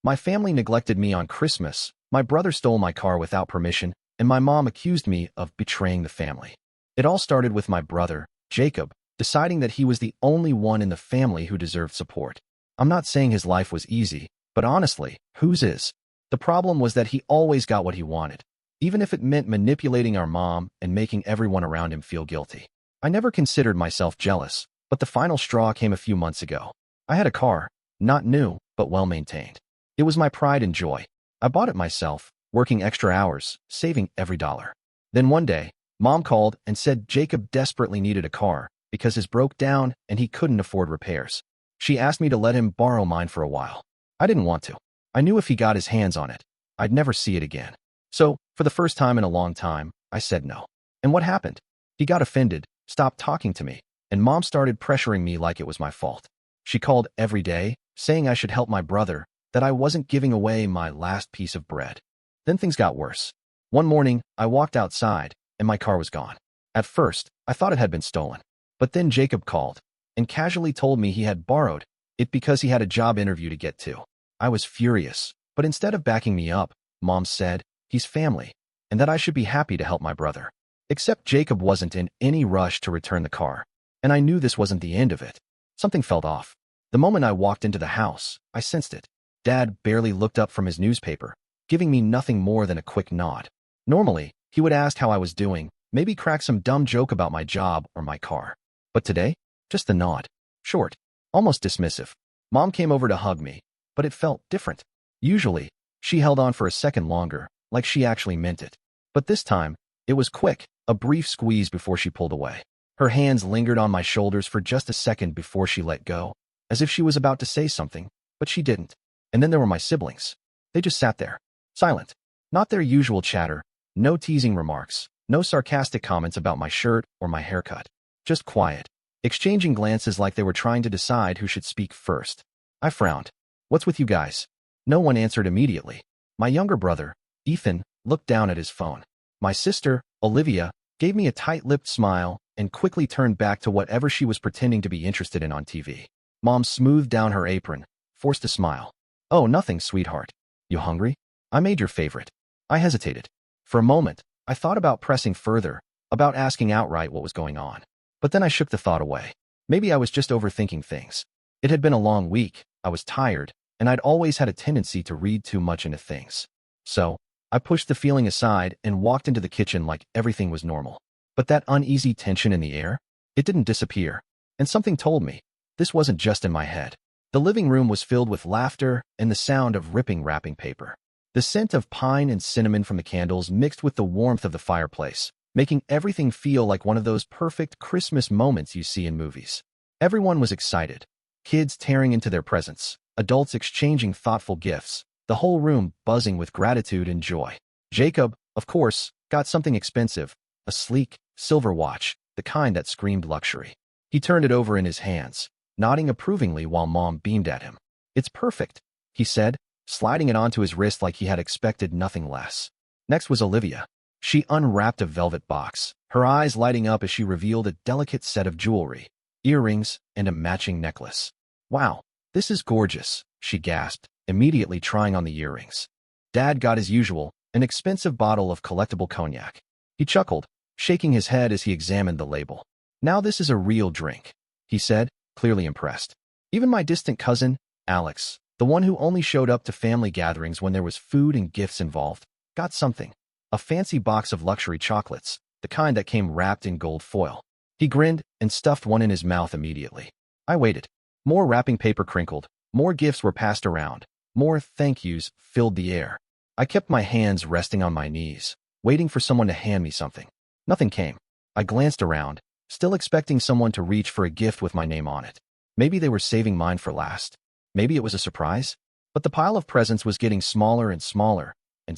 My family neglected me on Christmas, my brother stole my car without permission, and my mom accused me of betraying the family. It all started with my brother, Jacob, deciding that he was the only one in the family who deserved support. I'm not saying his life was easy, but honestly, whose is? The problem was that he always got what he wanted, even if it meant manipulating our mom and making everyone around him feel guilty. I never considered myself jealous, but the final straw came a few months ago. I had a car, not new, but well-maintained. It was my pride and joy. I bought it myself, working extra hours, saving every dollar. Then one day, Mom called and said Jacob desperately needed a car because his broke down and he couldn't afford repairs. She asked me to let him borrow mine for a while. I didn't want to. I knew if he got his hands on it, I'd never see it again. So, for the first time in a long time, I said no. And what happened? He got offended, stopped talking to me, and Mom started pressuring me like it was my fault. She called every day, saying I should help my brother, that I wasn't giving away my last piece of bread. Then things got worse. One morning, I walked outside, and my car was gone. At first, I thought it had been stolen. But then Jacob called, and casually told me he had borrowed it because he had a job interview to get to. I was furious, but instead of backing me up, Mom said, he's family, and that I should be happy to help my brother. Except Jacob wasn't in any rush to return the car, and I knew this wasn't the end of it. Something felt off. The moment I walked into the house, I sensed it. Dad barely looked up from his newspaper, giving me nothing more than a quick nod. Normally, he would ask how I was doing, maybe crack some dumb joke about my job or my car. But today, just the nod. Short, almost dismissive. Mom came over to hug me, but it felt different. Usually, she held on for a second longer, like she actually meant it. But this time, it was quick, a brief squeeze before she pulled away. Her hands lingered on my shoulders for just a second before she let go, as if she was about to say something, but she didn't. And then there were my siblings. They just sat there, silent. Not their usual chatter, no teasing remarks, no sarcastic comments about my shirt or my haircut. Just quiet, exchanging glances like they were trying to decide who should speak first. I frowned. What's with you guys? No one answered immediately. My younger brother, Ethan, looked down at his phone. My sister, Olivia, gave me a tight-lipped smile and quickly turned back to whatever she was pretending to be interested in on TV. Mom smoothed down her apron, forced a smile. Oh, nothing, sweetheart. You hungry? I made your favorite. I hesitated. For a moment, I thought about pressing further, about asking outright what was going on. But then I shook the thought away. Maybe I was just overthinking things. It had been a long week, I was tired, and I'd always had a tendency to read too much into things. So, I pushed the feeling aside and walked into the kitchen like everything was normal. But that uneasy tension in the air, it didn't disappear. And something told me, this wasn't just in my head. The living room was filled with laughter and the sound of ripping wrapping paper. The scent of pine and cinnamon from the candles mixed with the warmth of the fireplace, making everything feel like one of those perfect Christmas moments you see in movies. Everyone was excited. Kids tearing into their presents, adults exchanging thoughtful gifts, the whole room buzzing with gratitude and joy. Jacob, of course, got something expensive, a sleek, silver watch, the kind that screamed luxury. He turned it over in his hands, nodding approvingly while Mom beamed at him. It's perfect, he said, sliding it onto his wrist like he had expected nothing less. Next was Olivia. She unwrapped a velvet box, her eyes lighting up as she revealed a delicate set of jewelry, earrings, and a matching necklace. Wow, this is gorgeous, she gasped, immediately trying on the earrings. Dad got as usual, an expensive bottle of collectible cognac. He chuckled, shaking his head as he examined the label. Now this is a real drink, he said, clearly impressed. Even my distant cousin, Alex, the one who only showed up to family gatherings when there was food and gifts involved, got something. A fancy box of luxury chocolates, the kind that came wrapped in gold foil. He grinned and stuffed one in his mouth immediately. I waited. More wrapping paper crinkled, more gifts were passed around, more thank yous filled the air. I kept my hands resting on my knees, waiting for someone to hand me something. Nothing came. I glanced around, still expecting someone to reach for a gift with my name on it. Maybe they were saving mine for last. Maybe it was a surprise. But the pile of presents was getting smaller, and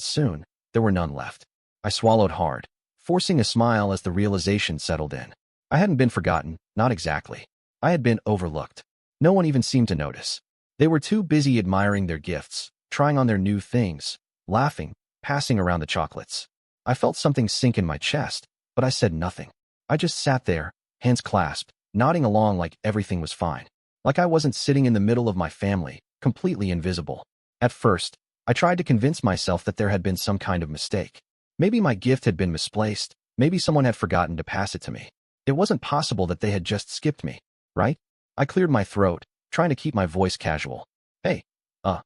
soon, there were none left. I swallowed hard, forcing a smile as the realization settled in. I hadn't been forgotten, not exactly. I had been overlooked. No one even seemed to notice. They were too busy admiring their gifts, trying on their new things, laughing, passing around the chocolates. I felt something sink in my chest, but I said nothing. I just sat there, hands clasped, nodding along like everything was fine. Like I wasn't sitting in the middle of my family, completely invisible. At first, I tried to convince myself that there had been some kind of mistake. Maybe my gift had been misplaced. Maybe someone had forgotten to pass it to me. It wasn't possible that they had just skipped me, right? I cleared my throat, trying to keep my voice casual. Hey,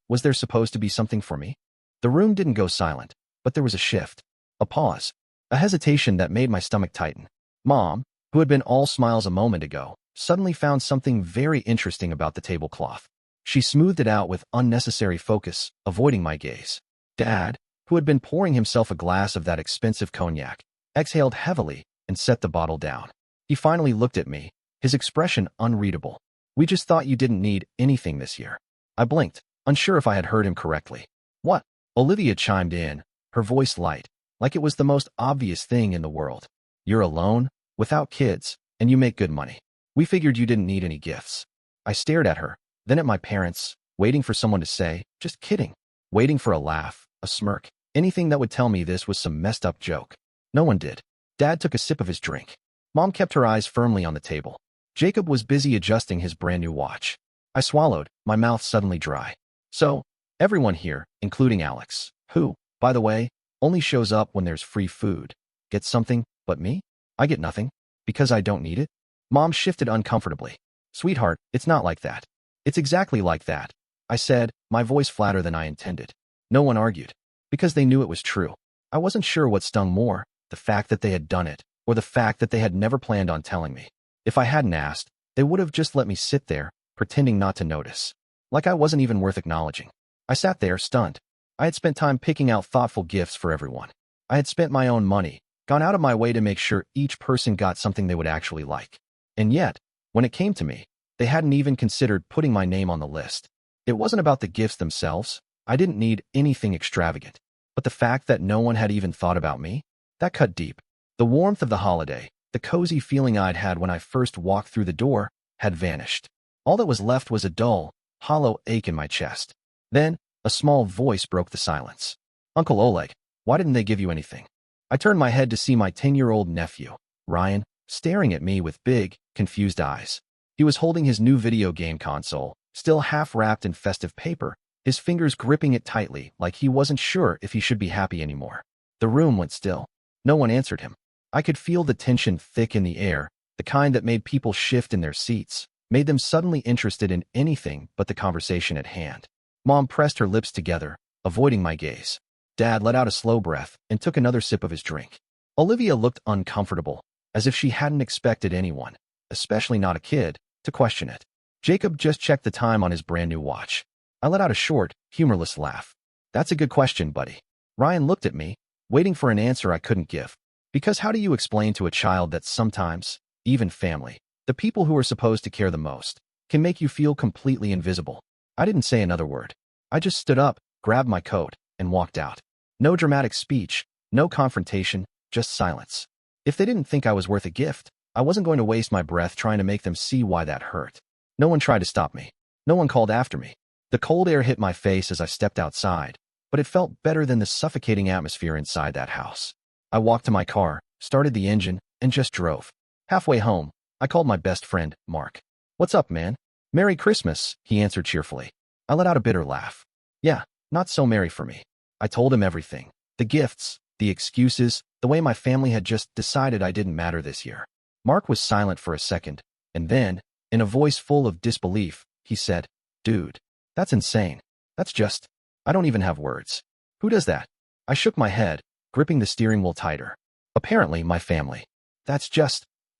was there supposed to be something for me? The room didn't go silent, but there was a shift, a pause, a hesitation that made my stomach tighten. Mom, who had been all smiles a moment ago, suddenly found something very interesting about the tablecloth. She smoothed it out with unnecessary focus, avoiding my gaze. Dad, who had been pouring himself a glass of that expensive cognac, exhaled heavily and set the bottle down. He finally looked at me, his expression unreadable. We just thought you didn't need anything this year. I blinked, unsure if I had heard him correctly. What? Olivia chimed in, her voice light, like it was the most obvious thing in the world. You're alone, without kids, and you make good money. We figured you didn't need any gifts. I stared at her, then at my parents, waiting for someone to say, just kidding. Waiting for a laugh, a smirk, anything that would tell me this was some messed up joke. No one did. Dad took a sip of his drink. Mom kept her eyes firmly on the table. Jacob was busy adjusting his brand new watch. I swallowed, my mouth suddenly dry. So, everyone here, including Alex, who, by the way, only shows up when there's free food, gets something, but me? I get nothing, because I don't need it? Mom shifted uncomfortably. Sweetheart, it's not like that. It's exactly like that, I said, my voice flatter than I intended. No one argued, because they knew it was true. I wasn't sure what stung more, the fact that they had done it, or the fact that they had never planned on telling me. If I hadn't asked, they would have just let me sit there, pretending not to notice. Like I wasn't even worth acknowledging. I sat there, stunned. I had spent time picking out thoughtful gifts for everyone. I had spent my own money, gone out of my way to make sure each person got something they would actually like. And yet, when it came to me, they hadn't even considered putting my name on the list. It wasn't about the gifts themselves. I didn't need anything extravagant. But the fact that no one had even thought about me, that cut deep. The warmth of the holiday, the cozy feeling I'd had when I first walked through the door, had vanished. All that was left was a dull, hollow ache in my chest. Then, a small voice broke the silence. Uncle Oleg, why didn't they give you anything? I turned my head to see my 10-year-old nephew, Ryan, staring at me with big, confused eyes. He was holding his new video game console, still half wrapped in festive paper, his fingers gripping it tightly like he wasn't sure if he should be happy anymore. The room went still. No one answered him. I could feel the tension thick in the air, the kind that made people shift in their seats, made them suddenly interested in anything but the conversation at hand. Mom pressed her lips together, avoiding my gaze. Dad let out a slow breath and took another sip of his drink. Olivia looked uncomfortable, as if she hadn't expected anyone, especially not a kid, to question it. Jacob just checked the time on his brand new watch. I let out a short, humorless laugh. That's a good question, buddy. Ryan looked at me, waiting for an answer I couldn't give. Because how do you explain to a child that sometimes, even family, the people who are supposed to care the most, can make you feel completely invisible? I didn't say another word. I just stood up, grabbed my coat, and walked out. No dramatic speech, no confrontation, just silence. If they didn't think I was worth a gift, I wasn't going to waste my breath trying to make them see why that hurt. No one tried to stop me. No one called after me. The cold air hit my face as I stepped outside, but it felt better than the suffocating atmosphere inside that house. I walked to my car, started the engine, and just drove. Halfway home, I called my best friend, Mark. What's up, man? Merry Christmas, he answered cheerfully. I let out a bitter laugh. Yeah, not so merry for me. I told him everything. The gifts, the excuses, the way my family had just decided I didn't matter this year. Mark was silent for a second, and then, in a voice full of disbelief, he said, Dude, that's insane. I don't even have words. Who does that? I shook my head, gripping the steering wheel tighter. Apparently, my family.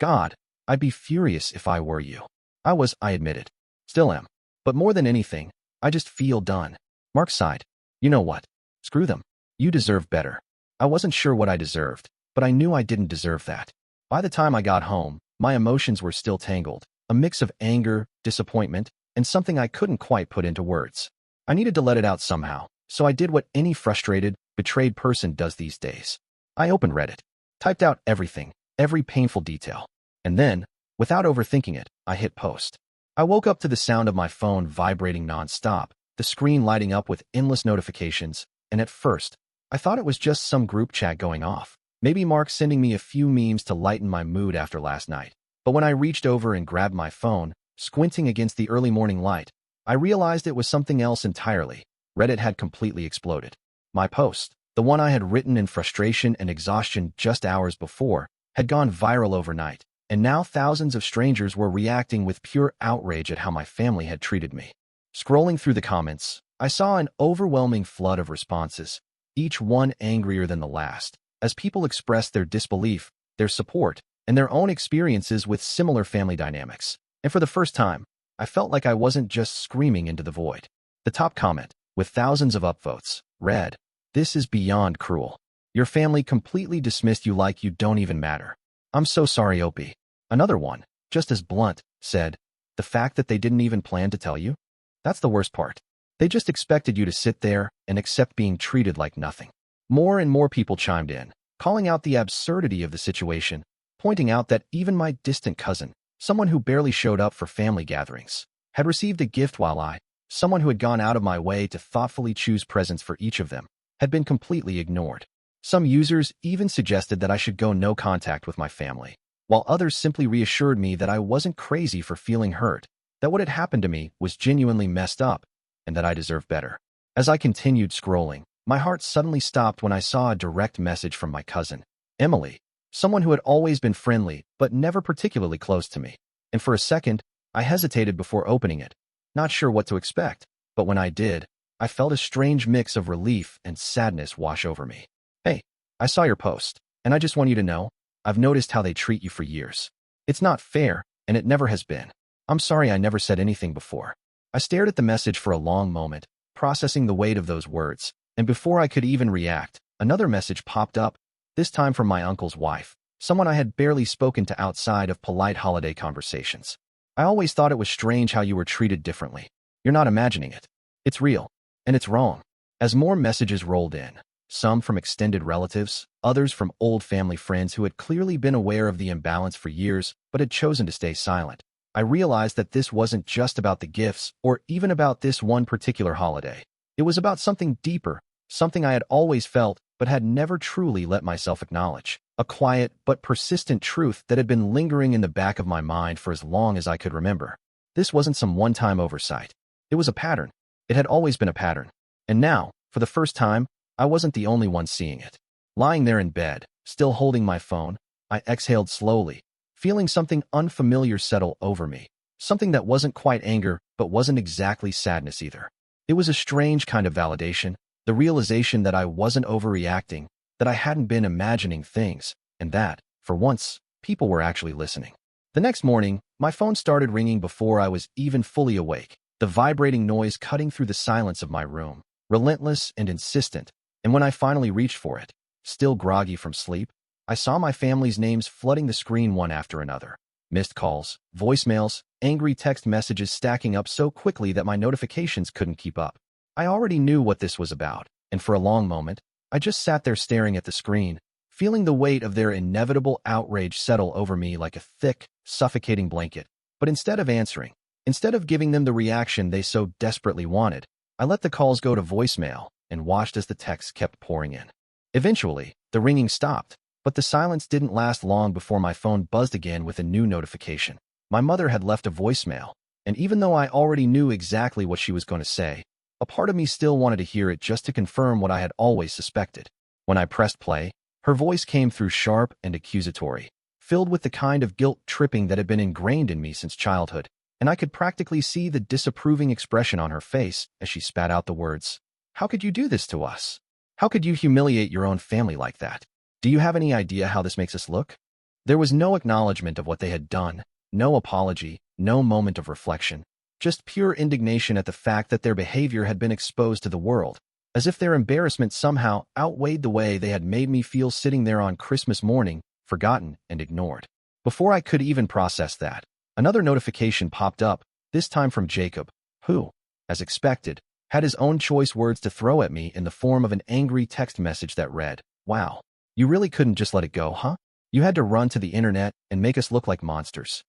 God, I'd be furious if I were you. I admitted. Still am. But more than anything, I just feel done. Mark sighed. You know what? Screw them. You deserve better. I wasn't sure what I deserved, but I knew I didn't deserve that. By the time I got home, my emotions were still tangled, a mix of anger, disappointment, and something I couldn't quite put into words. I needed to let it out somehow, so I did what any frustrated, betrayed person does these days. I opened Reddit, typed out everything, every painful detail, and then, without overthinking it, I hit post. I woke up to the sound of my phone vibrating nonstop, the screen lighting up with endless notifications, and at first, I thought it was just some group chat going off. Maybe Mark sending me a few memes to lighten my mood after last night. But when I reached over and grabbed my phone, squinting against the early morning light, I realized it was something else entirely. Reddit had completely exploded. My post, the one I had written in frustration and exhaustion just hours before, had gone viral overnight, and now thousands of strangers were reacting with pure outrage at how my family had treated me. Scrolling through the comments, I saw an overwhelming flood of responses, each one angrier than the last, as people expressed their disbelief, their support, and their own experiences with similar family dynamics. And for the first time, I felt like I wasn't just screaming into the void. The top comment, with thousands of upvotes, read, "This is beyond cruel. Your family completely dismissed you like you don't even matter. I'm so sorry, Opie." Another one, just as blunt, said, "The fact that they didn't even plan to tell you? That's the worst part. They just expected you to sit there and accept being treated like nothing." More and more people chimed in, calling out the absurdity of the situation, pointing out that even my distant cousin, someone who barely showed up for family gatherings, had received a gift while I, someone who had gone out of my way to thoughtfully choose presents for each of them, had been completely ignored. Some users even suggested that I should go no contact with my family, while others simply reassured me that I wasn't crazy for feeling hurt, that what had happened to me was genuinely messed up, and that I deserved better. As I continued scrolling, my heart suddenly stopped when I saw a direct message from my cousin, Emily, someone who had always been friendly but never particularly close to me. And for a second, I hesitated before opening it, not sure what to expect, but when I did, I felt a strange mix of relief and sadness wash over me. "Hey, I saw your post, and I just want you to know, I've noticed how they treat you for years. It's not fair, and it never has been. I'm sorry I never said anything before." I stared at the message for a long moment, processing the weight of those words, and before I could even react, another message popped up, this time from my uncle's wife, someone I had barely spoken to outside of polite holiday conversations. "I always thought it was strange how you were treated differently. You're not imagining it. It's real, and it's wrong." As more messages rolled in, some from extended relatives, others from old family friends who had clearly been aware of the imbalance for years but had chosen to stay silent, I realized that this wasn't just about the gifts or even about this one particular holiday. It was about something deeper, something I had always felt but had never truly let myself acknowledge. A quiet but persistent truth that had been lingering in the back of my mind for as long as I could remember. This wasn't some one-time oversight. It was a pattern. It had always been a pattern. And now, for the first time, I wasn't the only one seeing it. Lying there in bed, still holding my phone, I exhaled slowly, feeling something unfamiliar settle over me. Something that wasn't quite anger, but wasn't exactly sadness either. It was a strange kind of validation, the realization that I wasn't overreacting, that I hadn't been imagining things, and that, for once, people were actually listening. The next morning, my phone started ringing before I was even fully awake, the vibrating noise cutting through the silence of my room, relentless and insistent, and when I finally reached for it, still groggy from sleep, I saw my family's names flooding the screen one after another. Missed calls, voicemails, angry text messages stacking up so quickly that my notifications couldn't keep up. I already knew what this was about, and for a long moment, I just sat there staring at the screen, feeling the weight of their inevitable outrage settle over me like a thick, suffocating blanket. But instead of answering, instead of giving them the reaction they so desperately wanted, I let the calls go to voicemail and watched as the texts kept pouring in. Eventually, the ringing stopped, but the silence didn't last long before my phone buzzed again with a new notification. My mother had left a voicemail, and even though I already knew exactly what she was going to say, a part of me still wanted to hear it just to confirm what I had always suspected. When I pressed play, her voice came through sharp and accusatory, filled with the kind of guilt-tripping that had been ingrained in me since childhood, and I could practically see the disapproving expression on her face as she spat out the words, "How could you do this to us? How could you humiliate your own family like that? Do you have any idea how this makes us look?" There was no acknowledgement of what they had done, no apology, no moment of reflection, just pure indignation at the fact that their behavior had been exposed to the world, as if their embarrassment somehow outweighed the way they had made me feel sitting there on Christmas morning, forgotten and ignored. Before I could even process that, another notification popped up, this time from Jacob, who, as expected, had his own choice words to throw at me in the form of an angry text message that read, "Wow, you really couldn't just let it go, huh? You had to run to the internet and make us look like monsters."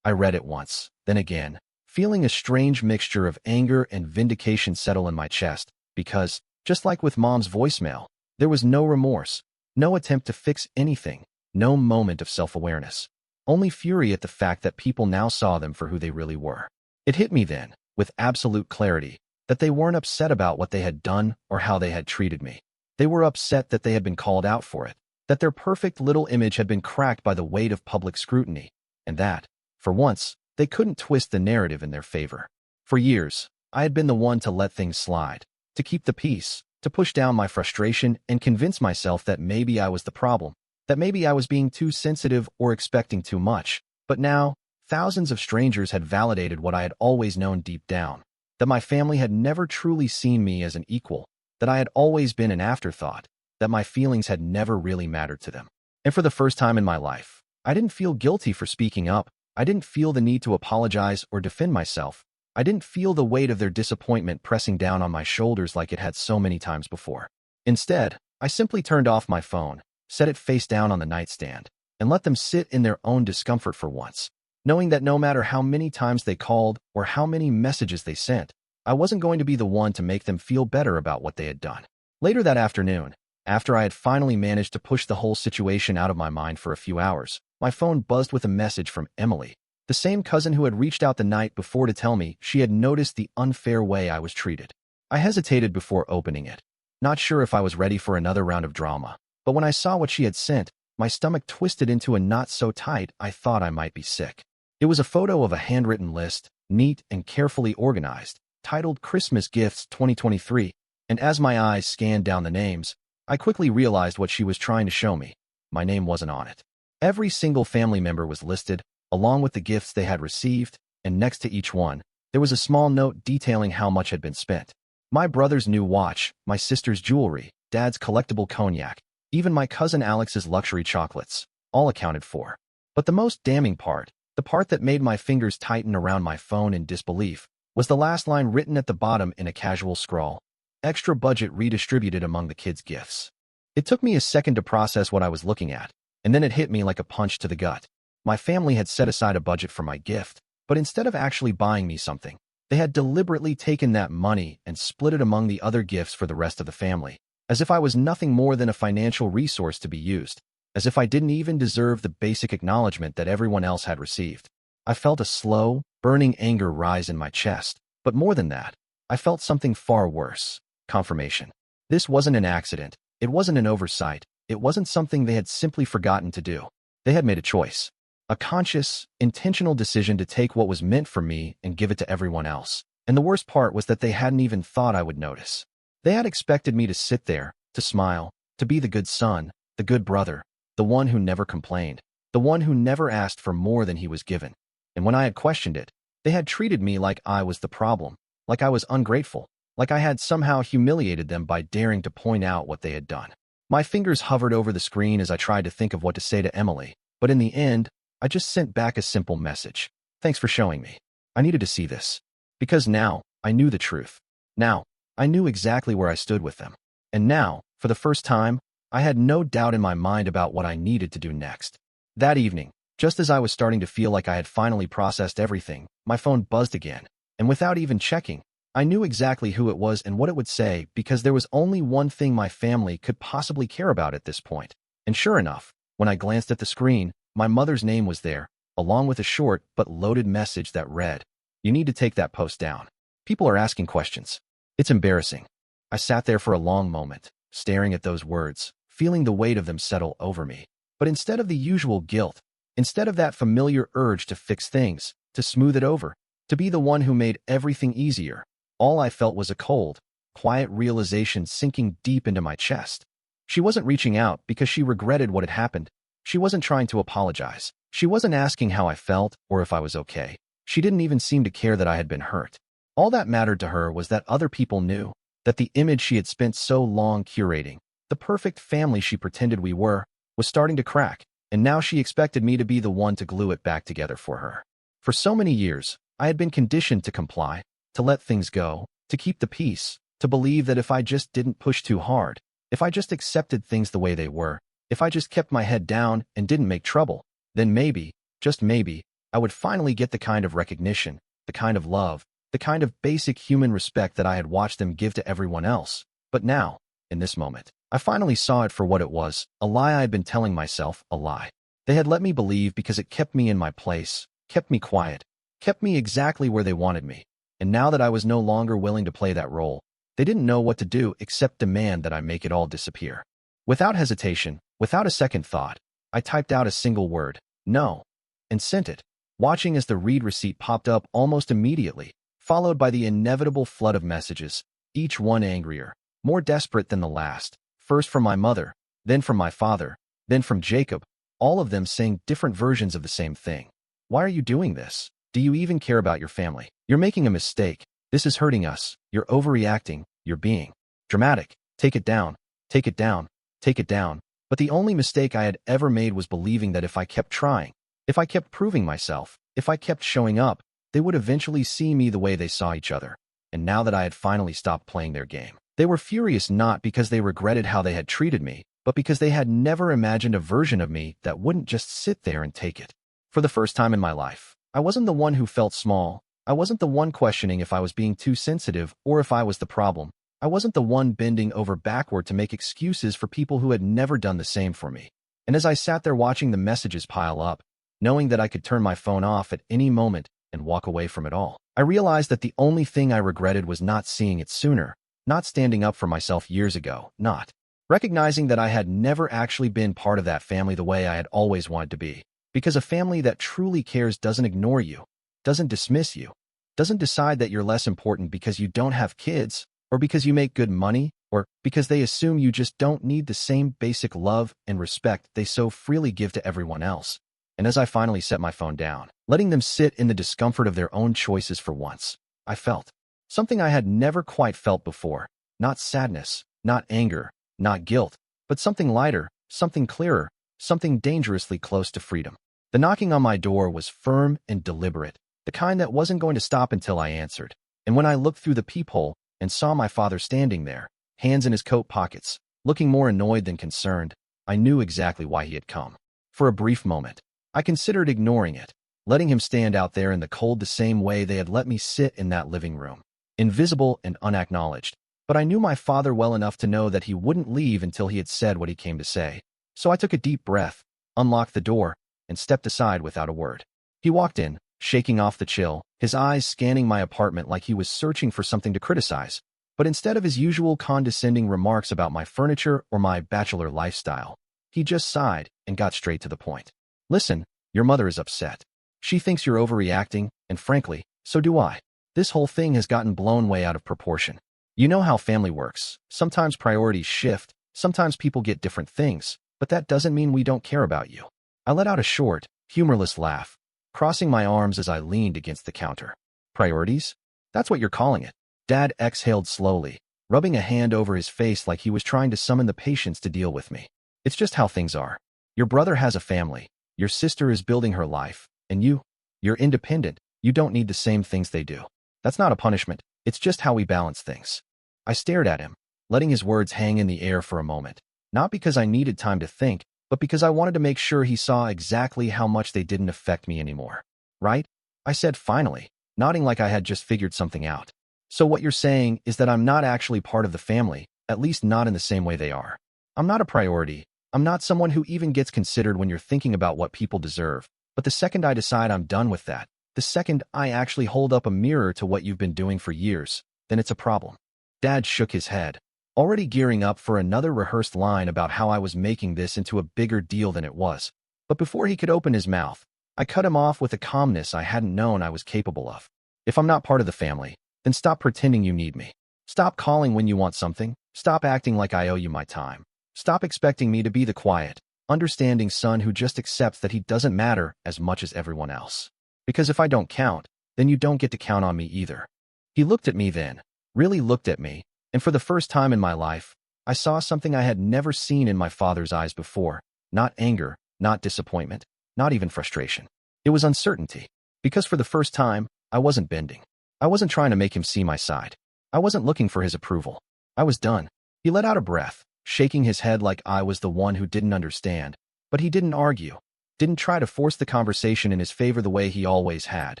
I read it once, then again, feeling a strange mixture of anger and vindication settle in my chest, because, just like with Mom's voicemail, there was no remorse, no attempt to fix anything, no moment of self-awareness, only fury at the fact that people now saw them for who they really were. It hit me then, with absolute clarity, that they weren't upset about what they had done or how they had treated me. They were upset that they had been called out for it, that their perfect little image had been cracked by the weight of public scrutiny, and that, for once, they couldn't twist the narrative in their favor. For years, I had been the one to let things slide, to keep the peace, to push down my frustration and convince myself that maybe I was the problem, that maybe I was being too sensitive or expecting too much. But now, thousands of strangers had validated what I had always known deep down, that my family had never truly seen me as an equal, that I had always been an afterthought, that my feelings had never really mattered to them. And for the first time in my life, I didn't feel guilty for speaking up. I didn't feel the need to apologize or defend myself. I didn't feel the weight of their disappointment pressing down on my shoulders like it had so many times before. Instead, I simply turned off my phone, set it face down on the nightstand, and let them sit in their own discomfort for once, knowing that no matter how many times they called or how many messages they sent, I wasn't going to be the one to make them feel better about what they had done. Later that afternoon, after I had finally managed to push the whole situation out of my mind for a few hours, my phone buzzed with a message from Emily, the same cousin who had reached out the night before to tell me she had noticed the unfair way I was treated. I hesitated before opening it, not sure if I was ready for another round of drama, but when I saw what she had sent, my stomach twisted into a knot so tight I thought I might be sick. It was a photo of a handwritten list, neat and carefully organized, titled Christmas Gifts 2023, and as my eyes scanned down the names, I quickly realized what she was trying to show me. My name wasn't on it. Every single family member was listed, along with the gifts they had received, and next to each one, there was a small note detailing how much had been spent. My brother's new watch, my sister's jewelry, Dad's collectible cognac, even my cousin Alex's luxury chocolates, all accounted for. But the most damning part, the part that made my fingers tighten around my phone in disbelief, was the last line written at the bottom in a casual scrawl: extra budget redistributed among the kids' gifts. It took me a second to process what I was looking at, and then it hit me like a punch to the gut. My family had set aside a budget for my gift, but instead of actually buying me something, they had deliberately taken that money and split it among the other gifts for the rest of the family, as if I was nothing more than a financial resource to be used, as if I didn't even deserve the basic acknowledgement that everyone else had received. I felt a slow, burning anger rise in my chest, but more than that, I felt something far worse: confirmation. This wasn't an accident. It wasn't an oversight. It wasn't something they had simply forgotten to do. They had made a choice. A conscious, intentional decision to take what was meant for me and give it to everyone else. And the worst part was that they hadn't even thought I would notice. They had expected me to sit there, to smile, to be the good son, the good brother, the one who never complained, the one who never asked for more than he was given. And when I had questioned it, they had treated me like I was the problem, like I was ungrateful, like I had somehow humiliated them by daring to point out what they had done. My fingers hovered over the screen as I tried to think of what to say to Emily, but in the end, I just sent back a simple message: thanks for showing me. I needed to see this. Because now, I knew the truth. Now, I knew exactly where I stood with them. And now, for the first time, I had no doubt in my mind about what I needed to do next. That evening, just as I was starting to feel like I had finally processed everything, my phone buzzed again, and without even checking, I knew exactly who it was and what it would say, because there was only one thing my family could possibly care about at this point. And sure enough, when I glanced at the screen, my mother's name was there, along with a short but loaded message that read, "You need to take that post down. People are asking questions. It's embarrassing." I sat there for a long moment, staring at those words, feeling the weight of them settle over me. But instead of the usual guilt, instead of that familiar urge to fix things, to smooth it over, to be the one who made everything easier, all I felt was a cold, quiet realization sinking deep into my chest. She wasn't reaching out because she regretted what had happened. She wasn't trying to apologize. She wasn't asking how I felt or if I was okay. She didn't even seem to care that I had been hurt. All that mattered to her was that other people knew, that the image she had spent so long curating, the perfect family she pretended we were, was starting to crack, and now she expected me to be the one to glue it back together for her. For so many years, I had been conditioned to comply, to let things go, to keep the peace, to believe that if I just didn't push too hard, if I just accepted things the way they were, if I just kept my head down and didn't make trouble, then maybe, just maybe, I would finally get the kind of recognition, the kind of love, the kind of basic human respect that I had watched them give to everyone else. But now, in this moment, I finally saw it for what it was: a lie I had been telling myself, a lie they had let me believe because it kept me in my place, kept me quiet, kept me exactly where they wanted me. And now that I was no longer willing to play that role, they didn't know what to do except demand that I make it all disappear. Without hesitation, without a second thought, I typed out a single word, no, and sent it, watching as the read receipt popped up almost immediately, followed by the inevitable flood of messages, each one angrier, more desperate than the last, first from my mother, then from my father, then from Jacob, all of them saying different versions of the same thing. Why are you doing this? Do you even care about your family? You're making a mistake. This is hurting us. You're overreacting. You're being dramatic. Take it down. Take it down. Take it down. But the only mistake I had ever made was believing that if I kept trying, if I kept proving myself, if I kept showing up, they would eventually see me the way they saw each other. And now that I had finally stopped playing their game, they were furious not because they regretted how they had treated me, but because they had never imagined a version of me that wouldn't just sit there and take it. For the first time in my life, I wasn't the one who felt small. I wasn't the one questioning if I was being too sensitive or if I was the problem. I wasn't the one bending over backward to make excuses for people who had never done the same for me. And as I sat there watching the messages pile up, knowing that I could turn my phone off at any moment and walk away from it all, I realized that the only thing I regretted was not seeing it sooner, not standing up for myself years ago, not recognizing that I had never actually been part of that family the way I had always wanted to be. Because a family that truly cares doesn't ignore you, doesn't dismiss you, doesn't decide that you're less important because you don't have kids, or because you make good money, or because they assume you just don't need the same basic love and respect they so freely give to everyone else. And as I finally set my phone down, letting them sit in the discomfort of their own choices for once, I felt something I had never quite felt before. Not sadness, not anger, not guilt, but something lighter, something clearer, something dangerously close to freedom. The knocking on my door was firm and deliberate, the kind that wasn't going to stop until I answered. And when I looked through the peephole and saw my father standing there, hands in his coat pockets, looking more annoyed than concerned, I knew exactly why he had come. For a brief moment, I considered ignoring it, letting him stand out there in the cold the same way they had let me sit in that living room, invisible and unacknowledged. But I knew my father well enough to know that he wouldn't leave until he had said what he came to say. So I took a deep breath, unlocked the door, and stepped aside without a word. He walked in, shaking off the chill, his eyes scanning my apartment like he was searching for something to criticize. But instead of his usual condescending remarks about my furniture or my bachelor lifestyle, he just sighed and got straight to the point. Listen, your mother is upset. She thinks you're overreacting, and frankly, so do I. This whole thing has gotten blown way out of proportion. You know how family works. Sometimes priorities shift, sometimes people get different things, but that doesn't mean we don't care about you. I let out a short, humorless laugh, crossing my arms as I leaned against the counter. Priorities? That's what you're calling it. Dad exhaled slowly, rubbing a hand over his face like he was trying to summon the patience to deal with me. It's just how things are. Your brother has a family, your sister is building her life, and you're independent. You don't need the same things they do. That's not a punishment. It's just how we balance things. I stared at him, letting his words hang in the air for a moment, not because I needed time to think, but because I wanted to make sure he saw exactly how much they didn't affect me anymore. Right? I said finally, nodding like I had just figured something out. So what you're saying is that I'm not actually part of the family, at least not in the same way they are. I'm not a priority. I'm not someone who even gets considered when you're thinking about what people deserve. But the second I decide I'm done with that, the second I actually hold up a mirror to what you've been doing for years, then it's a problem. Dad shook his head, already gearing up for another rehearsed line about how I was making this into a bigger deal than it was. But before he could open his mouth, I cut him off with a calmness I hadn't known I was capable of. If I'm not part of the family, then stop pretending you need me. Stop calling when you want something. Stop acting like I owe you my time. Stop expecting me to be the quiet, understanding son who just accepts that he doesn't matter as much as everyone else. Because if I don't count, then you don't get to count on me either. He looked at me then, really looked at me, and for the first time in my life, I saw something I had never seen in my father's eyes before. Not anger, not disappointment, not even frustration. It was uncertainty. Because for the first time, I wasn't bending. I wasn't trying to make him see my side. I wasn't looking for his approval. I was done. He let out a breath, shaking his head like I was the one who didn't understand. But he didn't argue, didn't try to force the conversation in his favor the way he always had.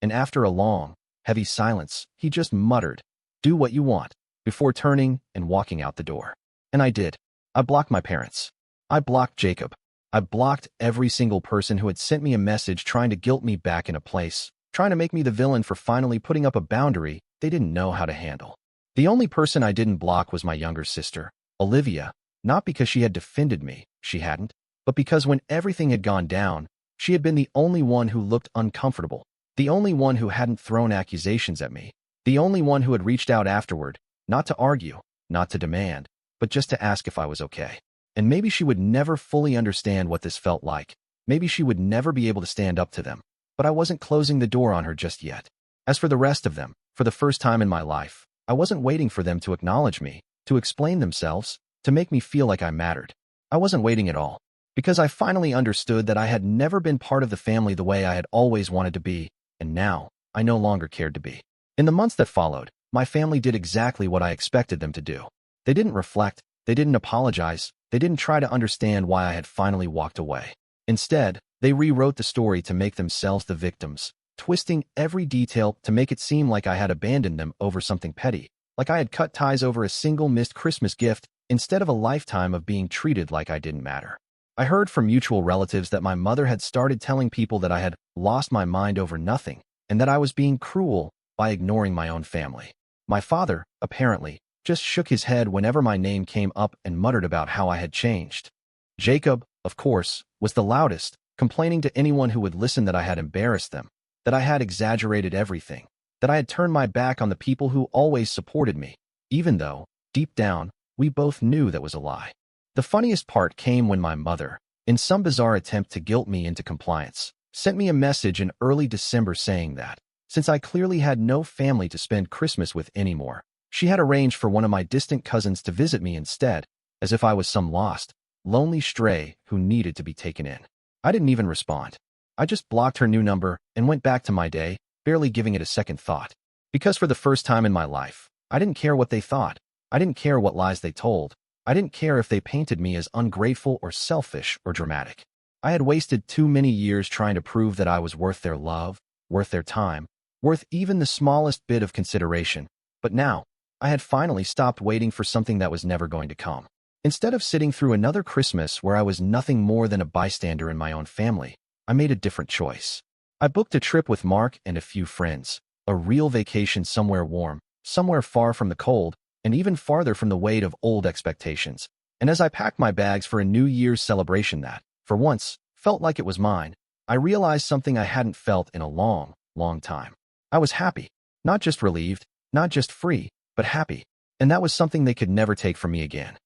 And after a long, heavy silence, he just muttered, "Do what you want," before turning and walking out the door. And I did. I blocked my parents. I blocked Jacob. I blocked every single person who had sent me a message trying to guilt me back in a place trying to make me the villain for finally putting up a boundary they didn't know how to handle. The only person I didn't block was my younger sister, Olivia, not because she had defended me, she hadn't, but because when everything had gone down, she had been the only one who looked uncomfortable, the only one who hadn't thrown accusations at me, the only one who had reached out afterward, not to argue, not to demand, but just to ask if I was okay. And maybe she would never fully understand what this felt like. Maybe she would never be able to stand up to them. But I wasn't closing the door on her just yet. As for the rest of them, for the first time in my life, I wasn't waiting for them to acknowledge me, to explain themselves, to make me feel like I mattered. I wasn't waiting at all, because I finally understood that I had never been part of the family the way I had always wanted to be, and now I no longer cared to be. In the months that followed, my family did exactly what I expected them to do. They didn't reflect, they didn't apologize, they didn't try to understand why I had finally walked away. Instead, they rewrote the story to make themselves the victims, twisting every detail to make it seem like I had abandoned them over something petty, like I had cut ties over a single missed Christmas gift instead of a lifetime of being treated like I didn't matter. I heard from mutual relatives that my mother had started telling people that I had lost my mind over nothing and that I was being cruel by ignoring my own family. My father, apparently, just shook his head whenever my name came up and muttered about how I had changed. Jacob, of course, was the loudest, complaining to anyone who would listen that I had embarrassed them, that I had exaggerated everything, that I had turned my back on the people who always supported me, even though, deep down, we both knew that was a lie. The funniest part came when my mother, in some bizarre attempt to guilt me into compliance, sent me a message in early December saying that, since I clearly had no family to spend Christmas with anymore, she had arranged for one of my distant cousins to visit me instead, as if I was some lost, lonely stray who needed to be taken in. I didn't even respond. I just blocked her new number and went back to my day, barely giving it a second thought. Because for the first time in my life, I didn't care what they thought. I didn't care what lies they told. I didn't care if they painted me as ungrateful or selfish or dramatic. I had wasted too many years trying to prove that I was worth their love, worth their time, worth even the smallest bit of consideration. But now, I had finally stopped waiting for something that was never going to come. Instead of sitting through another Christmas where I was nothing more than a bystander in my own family, I made a different choice. I booked a trip with Mark and a few friends, a real vacation somewhere warm, somewhere far from the cold, and even farther from the weight of old expectations. And as I packed my bags for a New Year's celebration that, for once, felt like it was mine, I realized something I hadn't felt in a long, long time. I was happy, not just relieved, not just free, but happy. And that was something they could never take from me again.